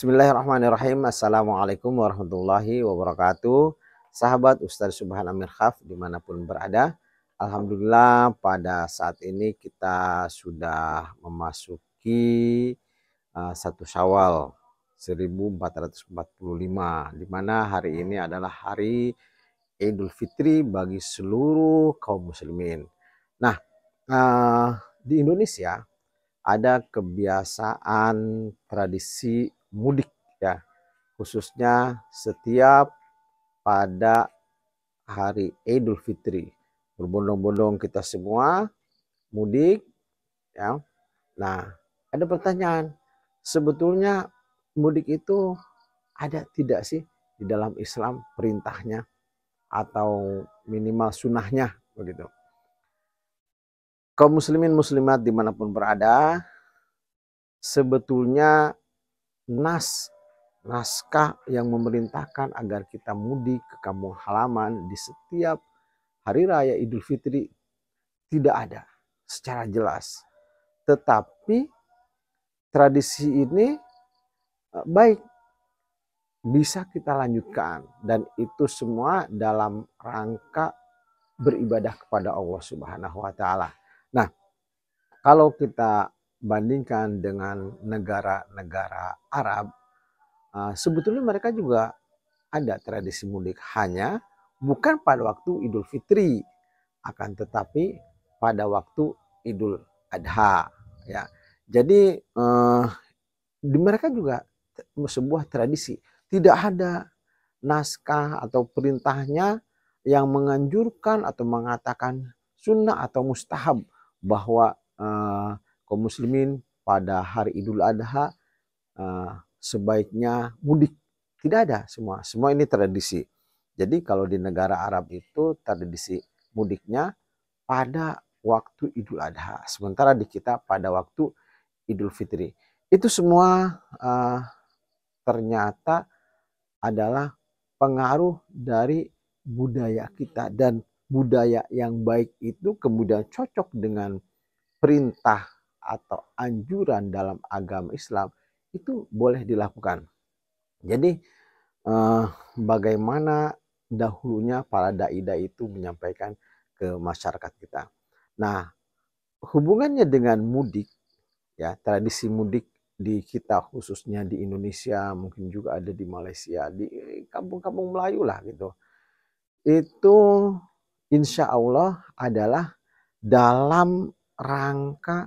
Bismillahirrahmanirrahim. Assalamualaikum warahmatullahi wabarakatuh. Sahabat Ustadz Subhan Amir Khaf dimanapun berada. Alhamdulillah pada saat ini kita sudah memasuki 1 Syawal 1445, di mana hari ini adalah hari Idul Fitri bagi seluruh kaum muslimin. Nah, di Indonesia ada kebiasaan tradisi mudik ya, khususnya setiap pada hari Idul Fitri. Berbondong-bondong kita semua mudik ya. Nah, ada pertanyaan, sebetulnya mudik itu ada tidak sih di dalam Islam perintahnya atau minimal sunnahnya begitu? Kaum muslimin muslimat dimanapun berada, sebetulnya naskah yang memerintahkan agar kita mudik ke kampung halaman di setiap hari raya Idul Fitri tidak ada secara jelas. Tetapi tradisi ini baik, bisa kita lanjutkan, dan itu semua dalam rangka beribadah kepada Allah Subhanahu wa taala. Nah, kalau kita bandingkan dengan negara-negara Arab, sebetulnya mereka juga ada tradisi mudik, hanya bukan pada waktu Idul Fitri, akan tetapi pada waktu Idul Adha ya. Jadi di mereka juga sebuah tradisi, tidak ada naskah atau perintahnya yang menganjurkan atau mengatakan sunnah atau mustahab bahwa kaum muslimin pada hari Idul Adha sebaiknya mudik. Tidak ada, semua ini tradisi. Jadi kalau di negara Arab itu tradisi mudiknya pada waktu Idul Adha, sementara di kita pada waktu Idul Fitri. Itu semua ternyata adalah pengaruh dari budaya kita, dan budaya yang baik itu kemudian cocok dengan perintah atau anjuran dalam agama Islam, itu boleh dilakukan. Jadi bagaimana dahulunya para dai-dai itu menyampaikan ke masyarakat kita. Nah, hubungannya dengan mudik ya, tradisi mudik di kita khususnya di Indonesia, mungkin juga ada di Malaysia, di kampung-kampung Melayu lah gitu. Itu insya Allah adalah dalam rangka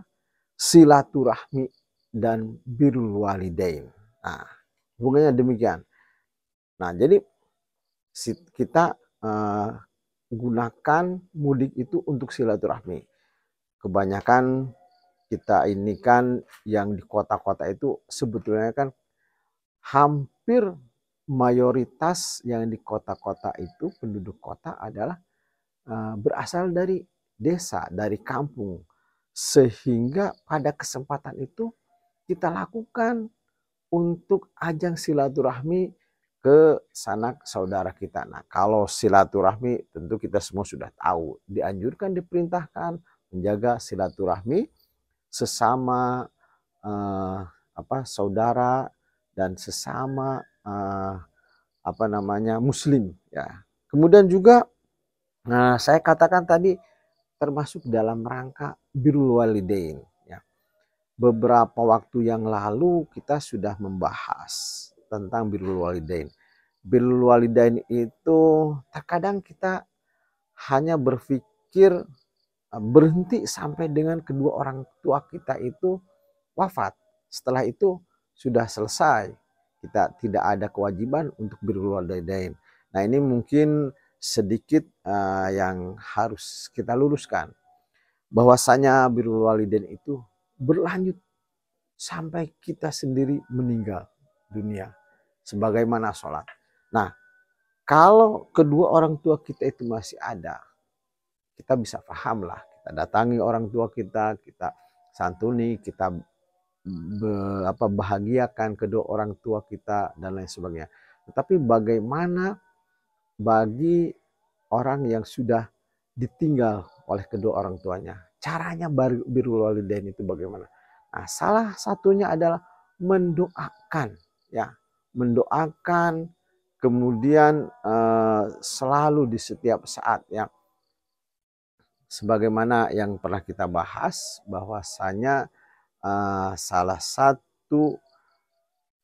silaturahmi dan birrul walidain. Nah, hubungannya demikian. Nah, jadi kita gunakan mudik itu untuk silaturahmi. Kebanyakan kita ini kan yang di kota-kota itu sebetulnya kan hampir mayoritas yang di kota-kota itu, penduduk kota adalah berasal dari desa, dari kampung. Sehingga pada kesempatan itu kita lakukan untuk ajang silaturahmi ke sanak saudara kita. Nah, kalau silaturahmi tentu kita semua sudah tahu, dianjurkan, diperintahkan menjaga silaturahmi sesama saudara dan sesama muslim ya. Kemudian juga saya katakan tadi termasuk dalam rangka birrul walidain ya. Beberapa waktu yang lalu kita sudah membahas tentang birrul walidain. Birrul walidain itu terkadang kita hanya berpikir berhenti sampai dengan kedua orang tua kita itu wafat. Setelah itu sudah selesai. Kita tidak ada kewajiban untuk birrul walidain. Nah, ini mungkin sedikit yang harus kita luruskan. Bahwasanya birrul walidain itu berlanjut sampai kita sendiri meninggal dunia. Sebagaimana sholat. Nah, kalau kedua orang tua kita itu masih ada, kita bisa paham lah, kita datangi orang tua kita, kita santuni, kita bahagiakan kedua orang tua kita dan lain sebagainya. Tetapi bagaimana bagi orang yang sudah ditinggal oleh kedua orang tuanya? Caranya birrul walidain itu bagaimana? Nah, salah satunya adalah mendoakan ya, mendoakan, kemudian selalu di setiap saat ya. Sebagaimana yang pernah kita bahas bahwasanya salah satu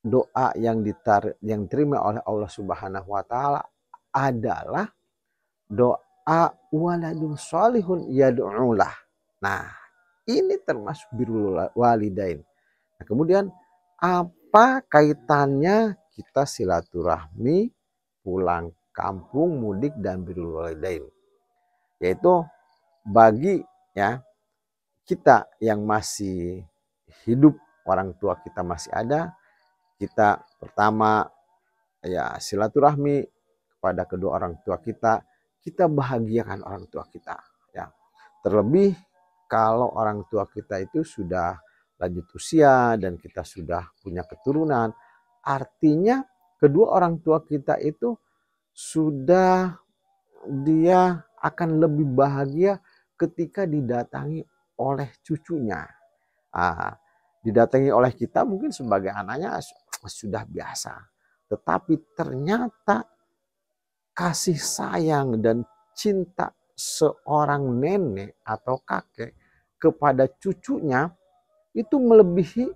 doa yang diterima oleh Allah Subhanahu wa taala adalah doa waladun sholihun yad'ulah. Nah, ini termasuk birrul walidain. Nah, kemudian apa kaitannya kita silaturahmi, pulang kampung, mudik dan birrul walidain? Yaitu bagi ya kita yang masih hidup, orang tua kita masih ada, kita pertama ya silaturahmi kepada kedua orang tua kita bahagiakan orang tua kita ya. Terlebih kalau orang tua kita itu sudah lanjut usia dan kita sudah punya keturunan, artinya kedua orang tua kita itu sudah, dia akan lebih bahagia ketika didatangi oleh cucunya. Didatangi oleh kita mungkin sebagai anaknya sudah biasa. Tetapi ternyata kasih sayang dan cinta seorang nenek atau kakek kepada cucunya itu melebihi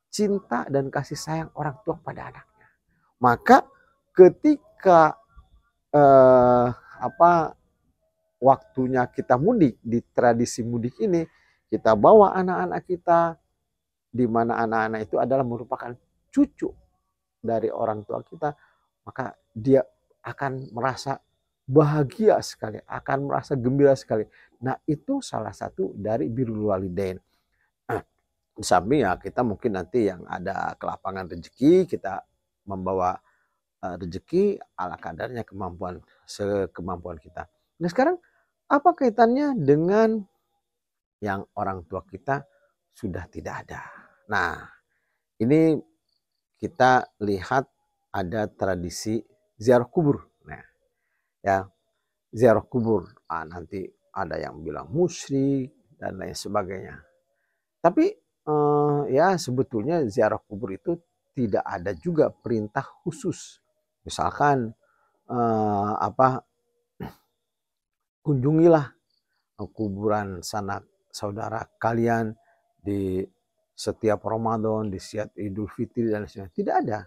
cinta dan kasih sayang orang tua pada anaknya. Maka ketika waktunya kita mudik, di tradisi mudik ini kita bawa anak-anak kita, di mana anak-anak itu adalah merupakan cucu dari orang tua kita, maka dia akan merasa bahagia sekali, akan merasa gembira sekali. Nah, itu salah satu dari birrul walidain. Nah, di samping ya kita mungkin nanti yang ada kelapangan rezeki, kita membawa rezeki ala kadarnya, sekemampuan kita. Nah, sekarang apa kaitannya dengan yang orang tua kita sudah tidak ada? Nah, ini kita lihat ada tradisi ziarah kubur. Nah, ya, ziarah kubur. Nanti ada yang bilang musyrik dan lain sebagainya. Tapi ya sebetulnya ziarah kubur itu tidak ada juga perintah khusus. Misalkan kunjungilah kuburan sanak saudara kalian di setiap Ramadan, di setiap Idul Fitri dan sebagainya. Tidak ada.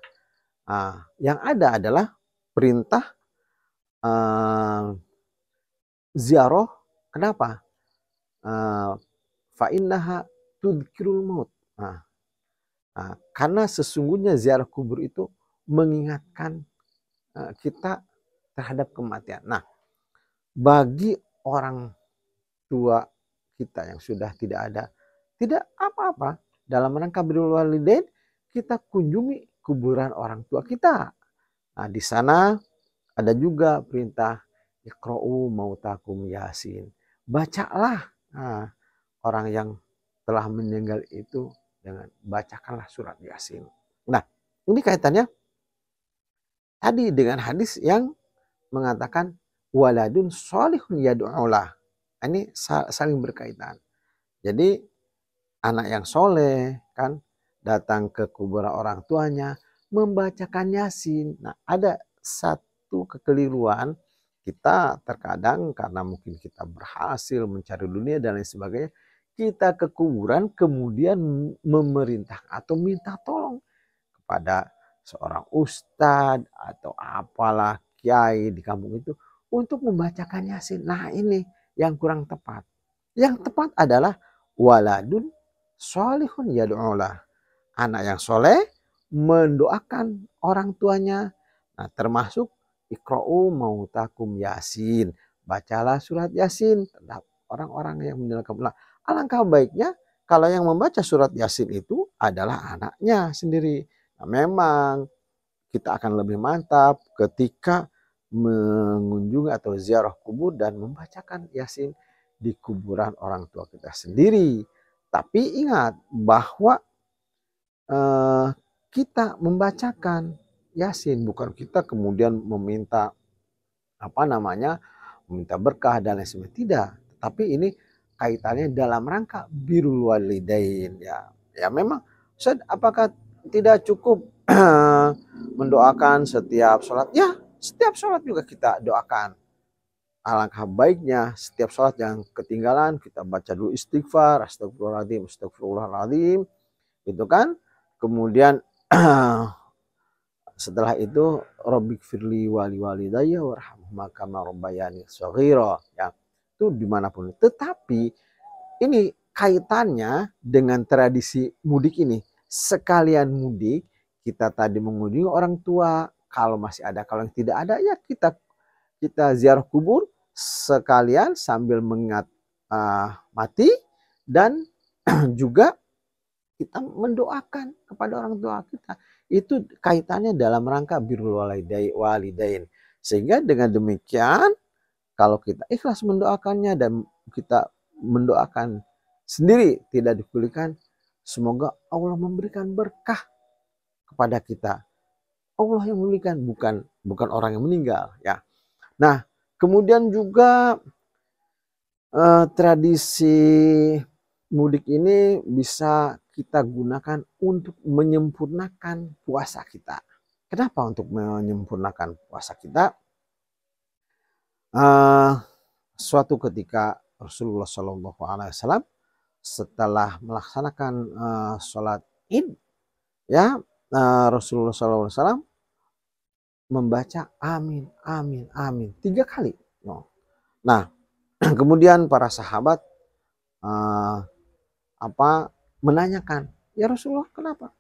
Yang ada adalah perintah ziarah. Kenapa? Fa innaha tudhkirul maut. Karena sesungguhnya ziarah kubur itu mengingatkan kita terhadap kematian. Nah, bagi orang tua kita yang sudah tidak ada, tidak apa-apa, dalam rangka birrul walidain kita kunjungi kuburan orang tua kita. Nah, di sana ada juga perintah iqra'u mautakum yasin. Bacalah orang yang telah meninggal itu dengan bacakanlah surat Yasin. Nah, ini kaitannya tadi dengan hadis yang mengatakan waladun sholihun yad'ulah. Ini saling berkaitan. Jadi anak yang soleh kan datang ke kuburan orang tuanya membacakan Yasin. Nah, ada satu kekeliruan kita terkadang karena mungkin kita berhasil mencari dunia dan lain sebagainya, kita ke kuburan kemudian memerintah atau minta tolong kepada seorang ustadz atau apalah kiai di kampung itu untuk membacakan Yasin. Nah, ini yang kurang tepat. Yang tepat adalah waladun sholihun yad'ulah. Anak yang soleh mendoakan orang tuanya. Nah, termasuk iqra'u mautakum Yasin. Bacalah surat Yasin terhadap orang-orang yang meninggalkan. Alangkah baiknya kalau yang membaca surat Yasin itu adalah anaknya sendiri. Nah, memang kita akan lebih mantap ketika mengunjungi atau ziarah kubur dan membacakan Yasin di kuburan orang tua kita sendiri. Tapi ingat bahwa kita membacakan Yasin, bukan kita kemudian meminta meminta berkah dan lain sebagainya. Tidak, tapi ini kaitannya dalam rangka birrul walidain ya. Ya memang Ustaz, apakah tidak cukup mendoakan setiap sholat. Ya, setiap sholat juga kita doakan. Alangkah baiknya setiap sholat yang ketinggalan kita baca dulu istighfar, astagfirullahaladzim, astagfirullahaladzim, gitu kan. Kemudian setelah itu Rabbik firli wali walidayya warhamhuma kama rabbayani shaghira, ya. Itu dimanapun. Tetapi ini kaitannya dengan tradisi mudik ini. Sekalian mudik, kita tadi mengunjungi orang tua, kalau masih ada, kalau yang tidak ada ya kita ziarah kubur sekalian sambil mengingat mati, dan juga kita mendoakan kepada orang tua kita. Itu kaitannya dalam rangka birrul walidain. Sehingga dengan demikian kalau kita ikhlas mendoakannya dan kita mendoakan sendiri tidak dipulihkan, semoga Allah memberikan berkah kepada kita. Allah yang memberikan, bukan orang yang meninggal, ya. Nah, kemudian juga tradisi mudik ini bisa kita gunakan untuk menyempurnakan puasa kita. Kenapa untuk menyempurnakan puasa kita? Suatu ketika Rasulullah SAW setelah melaksanakan sholat Id, ya, Rasulullah SAW membaca amin, amin, amin 3 kali. Nah, kemudian para sahabat menanyakan, ya Rasulullah, kenapa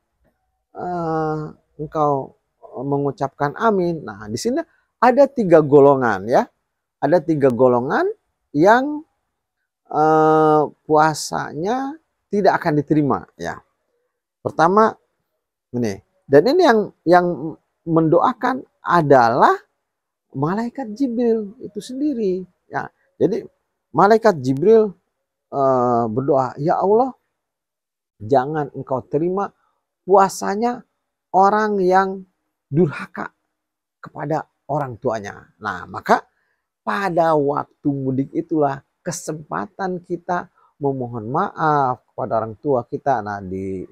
engkau mengucapkan amin? Nah, di sini ada 3 golongan, ya. Ada 3 golongan yang puasanya tidak akan diterima, ya. Pertama ini, dan ini yang mendoakan adalah malaikat Jibril itu sendiri, ya. Jadi malaikat Jibril berdoa, ya Allah, jangan engkau terima puasanya orang yang durhaka kepada orang tuanya. Nah, maka pada waktu mudik itulah kesempatan kita memohon maaf kepada orang tua kita. Nah, di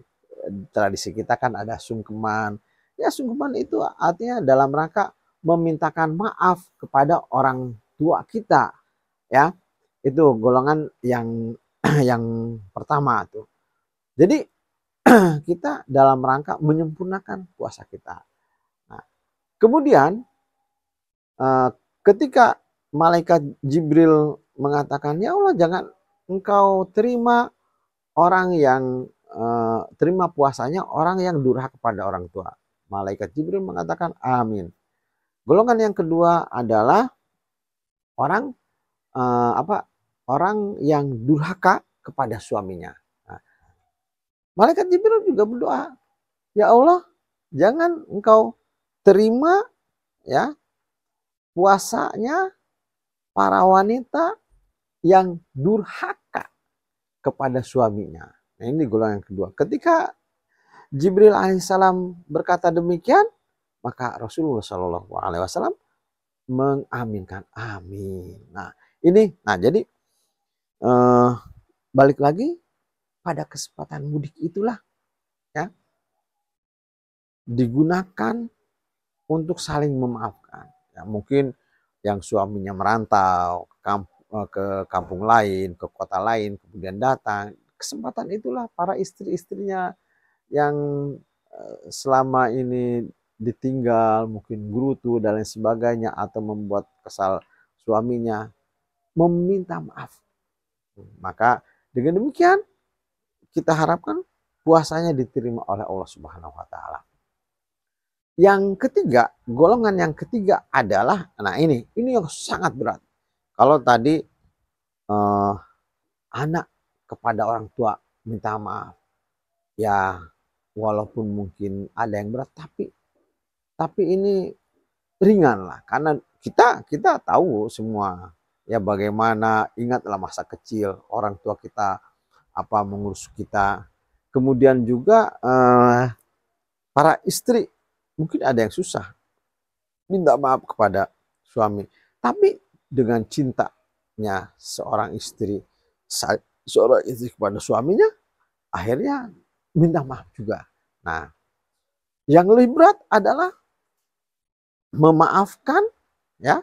tradisi kita kan ada sungkeman. Ya, sungkeman itu artinya dalam rangka memintakan maaf kepada orang tua kita, ya. Itu golongan yang yang pertama tuh. Jadi kita dalam rangka menyempurnakan puasa kita. Nah, kemudian ketika malaikat Jibril mengatakan, ya Allah, jangan engkau terima orang yang terima puasanya orang yang durhaka kepada orang tua. Malaikat Jibril mengatakan amin. Golongan yang kedua adalah orang orang yang durhaka kepada suaminya. Nah, malaikat Jibril juga berdoa, ya Allah, jangan engkau terima, ya, puasanya para wanita yang durhaka kepada suaminya. Nah, ini golongan yang kedua. Ketika Jibril alaihissalam berkata demikian, maka Rasulullah SAW mengaminkan amin. Nah, ini, jadi balik lagi pada kesempatan mudik itulah, ya, digunakan untuk saling memaafkan. Ya, mungkin yang suaminya merantau ke kampung lain, ke kota lain, kemudian datang. Kesempatan itulah para istri-istrinya yang selama ini ditinggal, mungkin gerutu dan lain sebagainya, atau membuat kesal suaminya, meminta maaf. Maka dengan demikian kita harapkan puasanya diterima oleh Allah Subhanahu wa Ta'ala. Yang ketiga, golongan yang ketiga adalah, nah ini yang sangat berat. Kalau tadi anak kepada orang tua minta maaf, ya walaupun mungkin ada yang berat, tapi ini ringan lah, karena kita tahu semua, ya, bagaimana, ingatlah masa kecil orang tua kita mengurus kita. Kemudian juga para istri mungkin ada yang susah minta maaf kepada suami, tapi dengan cintanya seorang istri kepada suaminya, akhirnya minta maaf juga. Nah, Yang lebih berat adalah memaafkan ya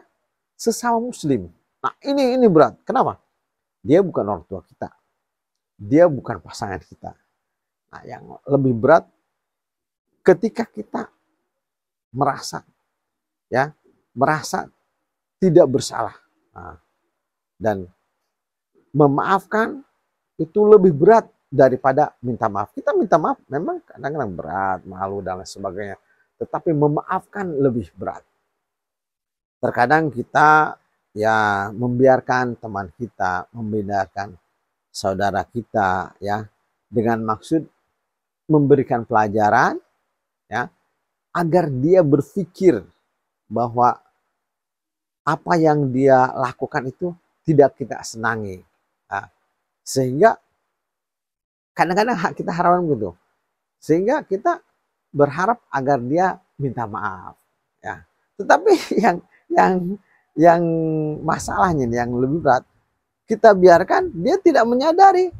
sesama muslim. Nah, ini berat. Kenapa? Dia bukan orang tua kita. Dia bukan pasangan kita. Nah, yang lebih berat ketika kita merasa tidak bersalah. Nah, dan memaafkan itu lebih berat daripada minta maaf. Kita minta maaf memang kadang-kadang berat, malu dan lain sebagainya. Tetapi memaafkan lebih berat. Terkadang kita ya membiarkan teman kita, membiarkan saudara kita ya dengan maksud memberikan pelajaran ya agar dia berpikir bahwa apa yang dia lakukan itu tidak kita senangi. Nah, sehingga kadang-kadang kita harapkan begitu. Sehingga kita berharap agar dia minta maaf ya. Tetapi yang masalahnya yang lebih berat, kita biarkan dia tidak menyadari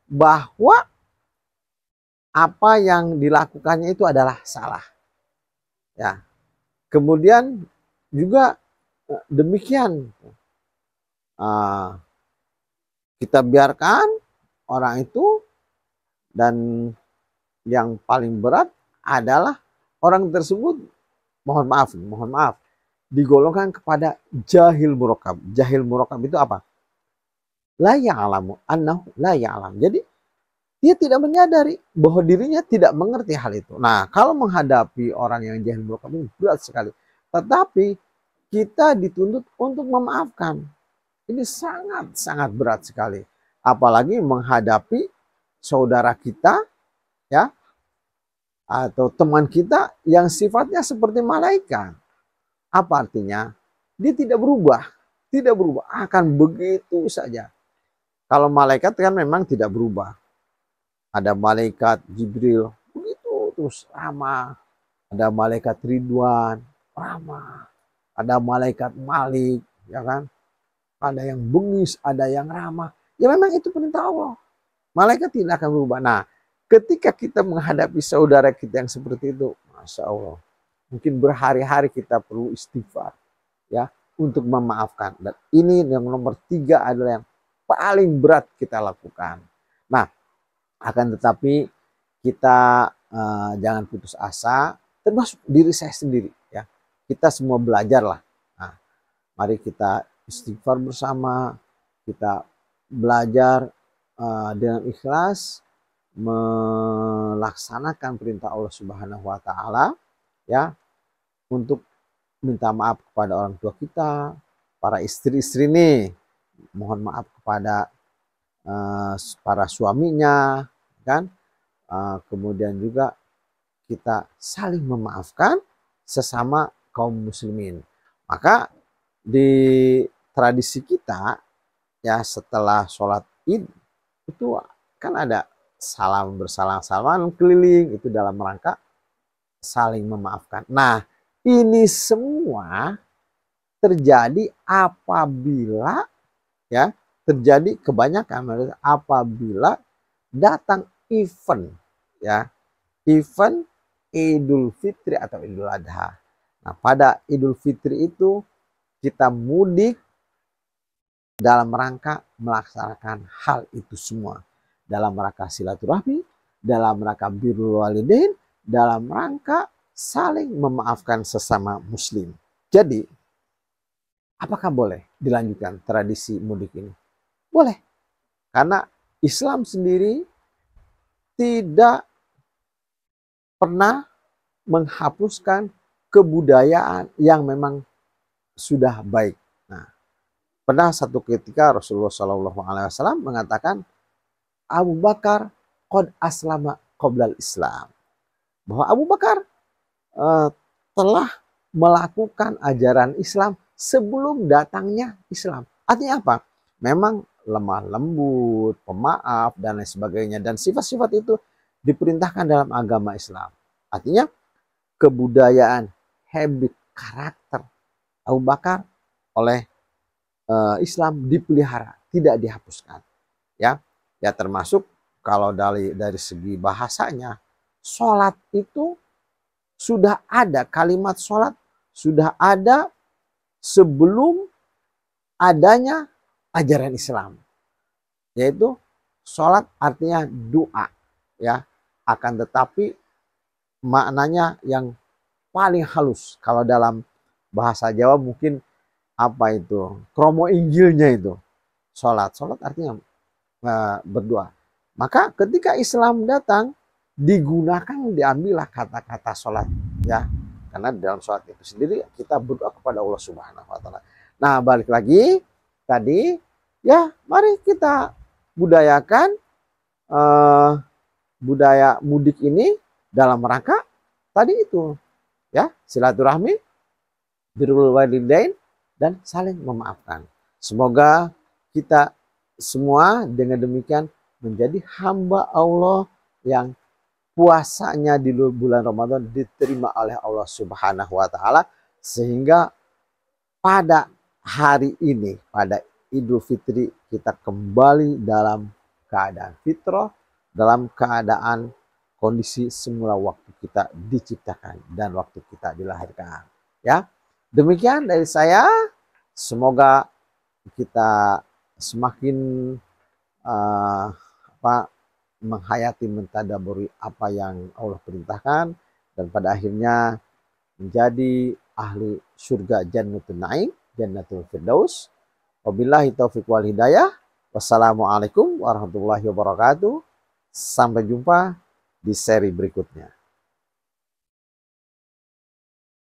bahwa apa yang dilakukannya itu adalah salah. Ya. Kemudian juga demikian. Kita biarkan orang itu, dan yang paling berat adalah orang tersebut mohon maaf digolongkan kepada jahil murakab. Jahil murakab itu apa? La ya'lamu annahu la ya'lam. Jadi dia tidak menyadari bahwa dirinya tidak mengerti hal itu. Nah, kalau menghadapi orang yang jahil murakab ini berat sekali. Tetapi kita dituntut untuk memaafkan. Ini sangat berat sekali. Apalagi menghadapi saudara kita ya atau teman kita yang sifatnya seperti malaikat. Apa artinya? Dia tidak berubah, akan begitu saja. Kalau malaikat kan memang tidak berubah. Ada malaikat Jibril, begitu terus ramah. Ada malaikat Ridwan, ramah. Ada malaikat Malik, ya kan? Ada yang bengis, ada yang ramah. Ya memang itu perintah Allah. Malaikat tidak akan berubah. Nah, ketika kita menghadapi saudara kita yang seperti itu, Masya Allah, mungkin berhari-hari kita perlu istighfar ya untuk memaafkan. Dan ini yang nomor 3 adalah yang paling berat kita lakukan. Nah, akan tetapi kita jangan putus asa, termasuk diri saya sendiri ya. Kita semua belajarlah. Nah, mari kita istighfar bersama, kita belajar dengan ikhlas melaksanakan perintah Allah Subhanahu wa taala ya, untuk minta maaf kepada orang tua kita, para istri-istri nih, mohon maaf kepada para suaminya kan. Kemudian juga kita saling memaafkan sesama kaum muslimin. Maka di tradisi kita ya setelah sholat Id itu kan ada salam bersalam-salaman keliling, itu dalam rangka saling memaafkan. Nah, ini semua terjadi apabila ya terjadi kebanyakan apabila datang event ya, event Idul Fitri atau Idul Adha. Nah, pada Idul Fitri itu kita mudik dalam rangka melaksanakan hal itu semua. Dalam rangka silaturahmi, dalam rangka birrul walidain, dalam rangka saling memaafkan sesama muslim. Jadi, apakah boleh dilanjutkan tradisi mudik ini? Boleh. Karena Islam sendiri tidak pernah menghapuskan kebudayaan yang memang sudah baik. Nah, pernah satu ketika Rasulullah SAW mengatakan Abu Bakar qad aslama qoblal Islam. Bahwa Abu Bakar telah melakukan ajaran Islam sebelum datangnya Islam. Artinya apa? Memang lemah lembut, pemaaf, dan lain sebagainya. Dan sifat-sifat itu diperintahkan dalam agama Islam. Artinya kebudayaan, habit, karakter Abu Bakar oleh Islam dipelihara, tidak dihapuskan. Ya termasuk kalau dari segi bahasanya, sholat itu sudah ada kalimat sholat, sudah ada sebelum adanya ajaran Islam. Yaitu sholat artinya doa, ya. Akan tetapi maknanya yang paling halus. Kalau dalam bahasa Jawa mungkin apa itu? Kromo Injilnya itu. Sholat. Sholat artinya berdoa. Maka ketika Islam datang, diambillah kata-kata sholat, ya. Karena dalam sholat itu sendiri kita berdoa kepada Allah Subhanahu wa Ta'ala. Nah, balik lagi tadi, ya, mari kita budayakan budaya mudik ini dalam rangka tadi itu, ya, silaturahmi, birrul walidain, dan saling memaafkan. Semoga kita semua dengan demikian menjadi hamba Allah yang puasanya di bulan Ramadan diterima oleh Allah Subhanahu wa Ta'ala, sehingga pada hari ini, pada Idul Fitri, kita kembali dalam keadaan fitrah, dalam keadaan kondisi semula waktu kita diciptakan dan waktu kita dilahirkan. Ya, demikian dari saya. Semoga kita semakin menghayati, mentadaburi apa yang Allah perintahkan, dan pada akhirnya menjadi ahli surga Jannatul Naim, Jannatul Firdaus. Wabillahi taufiq wal hidayah. Wassalamualaikum warahmatullahi wabarakatuh. Sampai jumpa di seri berikutnya.